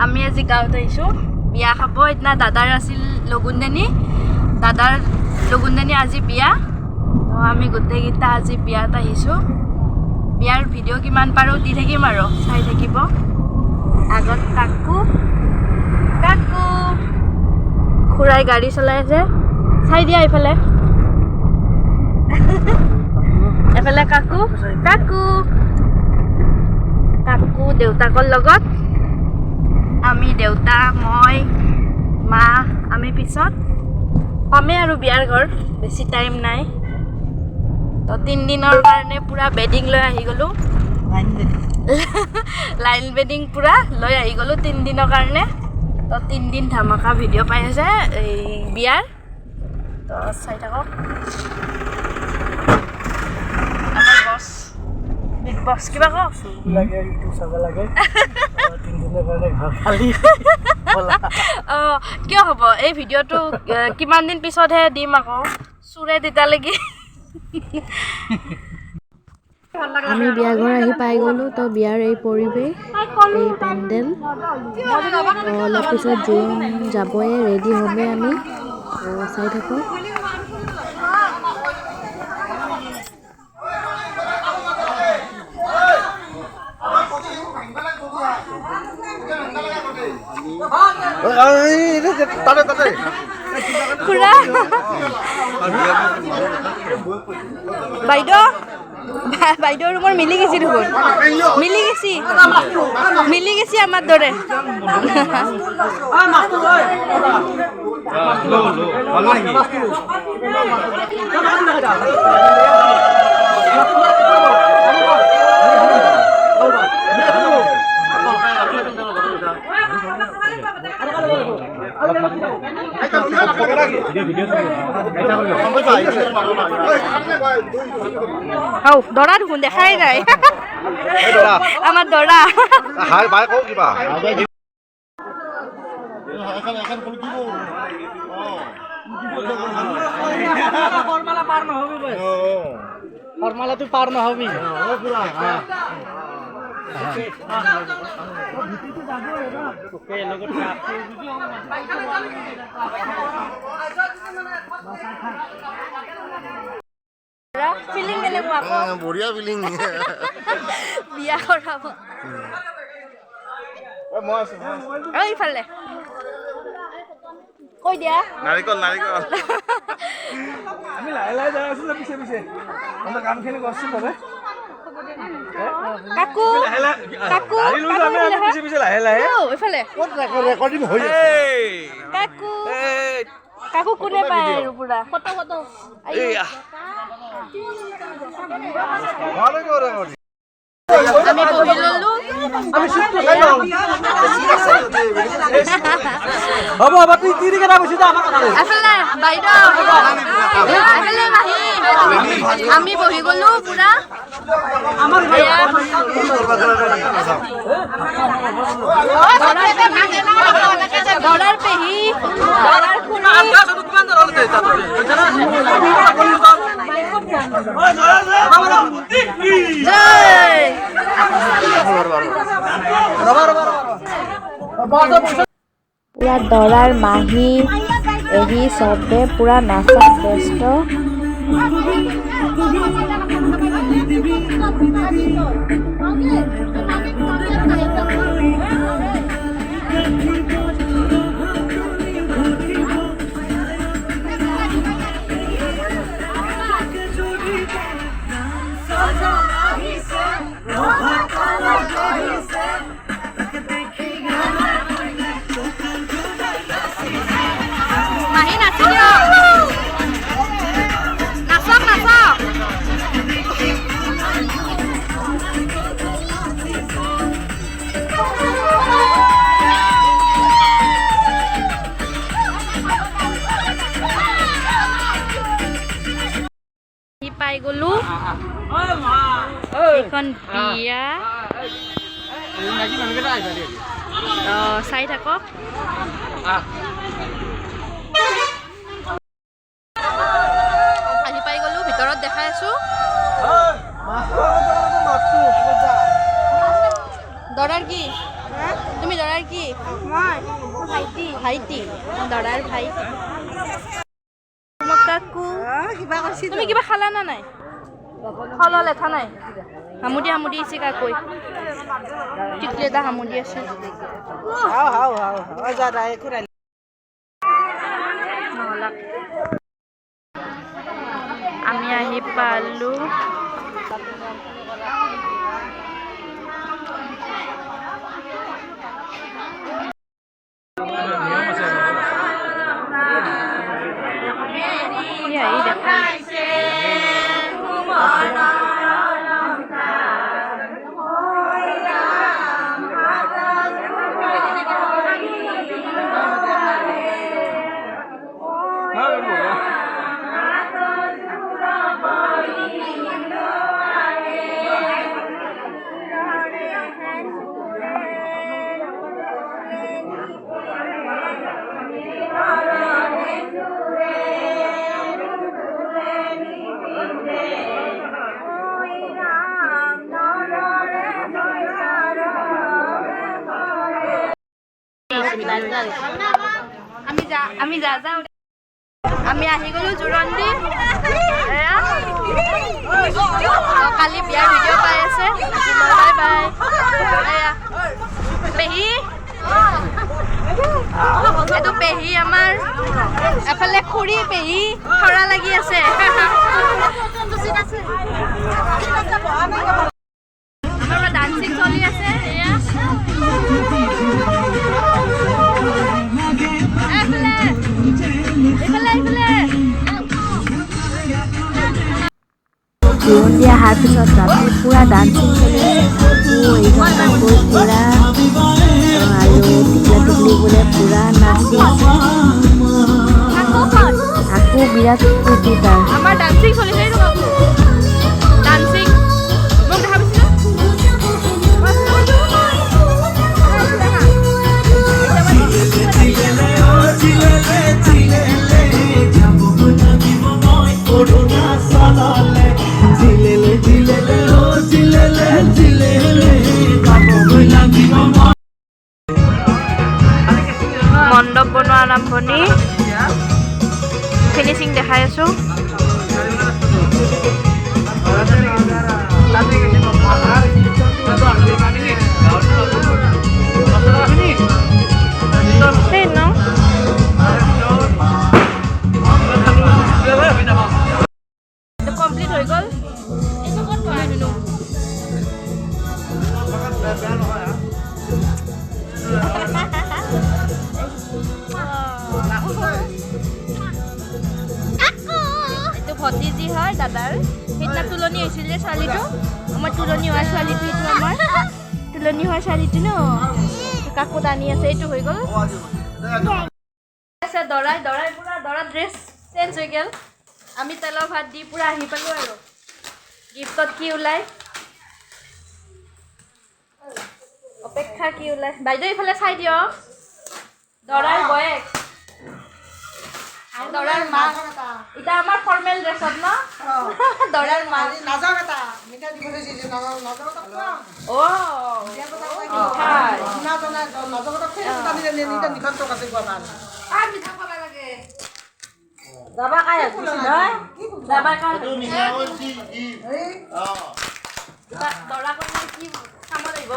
আমি আজি গাঁৱত আহিছোঁ বিয়া খাব। সেইদিনা দাদাৰ আছিল লগুণদানী, দাদাৰ লগুণদানী আজি বিয়া। আমি গোটেইকেইটা আজি বিয়াত আহিছোঁ। বিয়াৰ ভিডিঅ' কিমান পাৰোঁ দি থাকিম আৰু চাই থাকিব। আগত কাকু কাকু খুৰাই গাড়ী চলাই আছে, চাই দিয়া এইফালে। এফালে কাকু কাকু কাকু দেউতাকৰ লগত, আমি দেউতা মই মা আমি পিছত পামেই আৰু বিয়াৰ ঘৰ, বেছি টাইম নাই। তো 3 দিনৰ কাৰণে পূৰা বেডিং লৈ আহি গ'লোঁ, লাইন বেডিং পূৰা লৈ আহি গ'লোঁ 3 দিনৰ কাৰণে। তো 3 দিন ধামাকা ভিডিঅ' পাই আছে এই বিয়াৰ। তো চাই থাকক। আমাৰ বছ বিগ বছ কিবা কওক লাগে ইউটিউব চাব লাগে 3 দিনৰ কাৰণে ঘৰ খালি। অঁ কিয় হ'ব, এই ভিডিঅ'টো কিমান দিন পিছতহে দিম আকৌ, চুৰে তেতিয়ালৈকে। আমি বিয়া ঘৰ আহি পাই গ'লোঁ। তো বিয়াৰ এই পৰিৱেশ, এই পেণ্ডেল। অলপ পিছত জোৰোণ যাবই, ৰেডি হ'মেই আমি। চাই থাকোঁ। খুৰা বাইদেউ বাইদেউ ৰুমৰ মিলি গেছি দেখোন, মিলি গেছি আমাৰ দৰে। দৰা দেখোন দেখাই নাই, আমাৰ দৰা। ফৰ্মালাটো পাৰ নহবি। ফিলিং কেনেকুৱা? বঢ়িয়া ফিলিং। বিয়া কৰাব ইফালে কৈ দিয়া। নাৰিকল নাৰিকল। আমি লাহে লাহে যাই আছো, পিছে পিছে আমাৰ কামখিনি কৰছোন তবে। কাকু কাকু পিছে পিছে লাহে লাহে ইফালে ৰেকৰ্ডিং হৈ আছে। কাকু কাকু কোনে পায় আৰু পুৰা ফটো ফটো। আমি বহি ললো। হ'ব হ'ব, তুই তিৰি কেইটা বসি যা আমাৰ কথা। এফালে বাইদেউ, এফালে মাহী, আমি বহি গলো পুৰা। আমাৰ দৰাৰ পেহী, দৰাৰ খুৰী, পুৰা দৰাৰ মাহী এহি চবে পুৰা নাচাত ব্যস্ত। মাহী নাচি দিয়ক, নাচক নাচক। পাই গলো এইখন বিয়া। চাই থাকক। আহি পাই গলো, ভিতৰত দেখাই আছো। দৰাৰ কি তুমি দৰাৰ তোমাৰ কি ভাইটি দৰাৰ ভাইটি কাকু তুমি কিবা খালা না নাই খল লেঠা নাই হামুদি আছে কাকৈ টিকলি এটা হামুদি আছে আমি আহি পালো আমি আহি গলো জোৰন্দি কালি বিয়াৰ ভিডিঅ' পাই আছে বাই বাই পেহী এইটো পেহী আমাৰ এফালে খুৰী পেহী খৰা লাগি আছে আমাৰ ডান্সিং চলি আছে জোৰোণ দি অহাৰ পিছত ৰাতি পূৰা ডান্সিং চলি আছে পূৰা আৰু টিকলা টিকলি বোলে পূৰা নাচি আছে আকৌ বিৰাট ফূৰ্তি তাৰ আমাৰ ডান্সিং চলিছে ডান্সিং মোক দেখা মণ্ডপ বনোৱা আৰম্ভণি ফিনিচিং দেখাই আছো কমপ্লিট হৈ গ'ল ভতিজি হয় দাদাৰ সেইদিনা তুলনি হৈছিল যে ছোৱালীটো আমাৰ তুলনি হোৱা ছোৱালীটো এইটো আমাৰ তুলনি হোৱা ছোৱালীটো ন কাকো টানি আছে এইটো হৈ গ'ল দৰাই পুৰা দৰা ড্ৰেছ চেঞ্জ হৈ গ'ল আমি তেলৰ ভাত দি পুৰা আহি পালোঁ আৰু গিফ্টত কি ওলাই অপেক্ষা কি ওলাই বাইদেউ এইফালে চাই দিয়ক দৰাৰ বয়েক দৰাৰ মা এটা আমাৰ ফৰ্মেল ড্ৰেছত ন দৰাৰ মা নাযাওঁ এটা মিঠা দিব লৈছিল নাযাওঁ যাবা কাই যাবা কাই দৰা কইনা কি কামত আহিব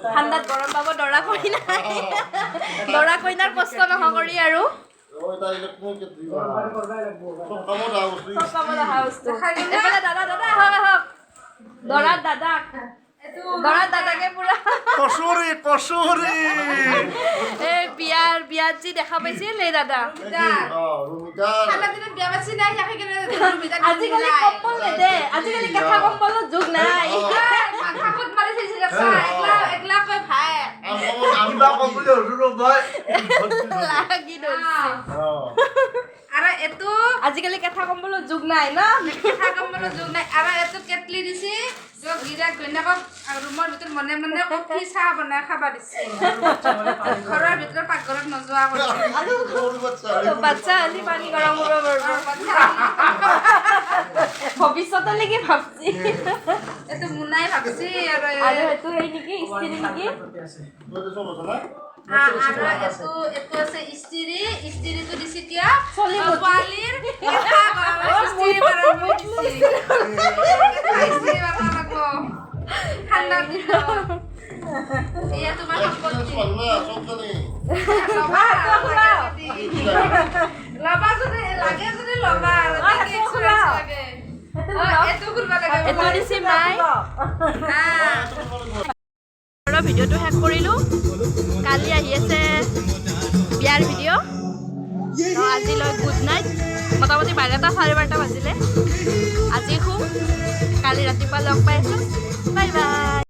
ঠাণ্ডাত গৰম পাব দৰা কইনাৰ কষ্ট নহয় কৰি আৰু দৰাৰ দাদাকে পুৰা বিয়াত যি দেখা পাইছিল এই দাদা আজিকালি কম্বল নেদে আজিকালি কেঁচা কম্বলৰ যুগ নাই আৰু এইটো আজিকালি কেঁচা কম্বলৰ যুগ নাই ন কেঁচা কম্বলৰ যুগ নাই আৰু এইটো কেটলি দিছে গিৰাক ঘৈণীয়েকক ৰুমৰ ভিতৰত মনে মনে কফি চাহ বনাই খাবা দিছে ঘৰৰ ভিতৰত পাকঘৰত নোযোৱা বাচ্চা আলি পানী গৰম কৰিব পাৰিব ভৱিষ্যতলৈকে ভাবছি এইটো মুনাই ভাবছি আৰু আৰু এইটো এই নেকি ইস্ত্ৰি নেকি আৰু এইটো আছে ইস্ত্ৰিটো দিছি এতিয়া পোৱালিৰ এটা ইস্ত্ৰি মাৰা মই দিছি ইস্ত্ৰি মাৰা লাগব ঠাণ্ডা দিন এয়া তোমাৰ সম্পত্তি লবা যদি লাগে যদি লবা আৰু লাগে এইটো কৰিব লাগে এইটো দিছি মাই ভিডিঅ'টো শেষ কৰিলোঁ কালি আহি আছে বিয়াৰ ভিডিঅ' তো আজিলৈ গুড নাইট মোটামুটি 12টা 12:30 বাজিলে আজি শুম কালি ৰাতিপুৱা লগ পাই আছোঁ বাই বাই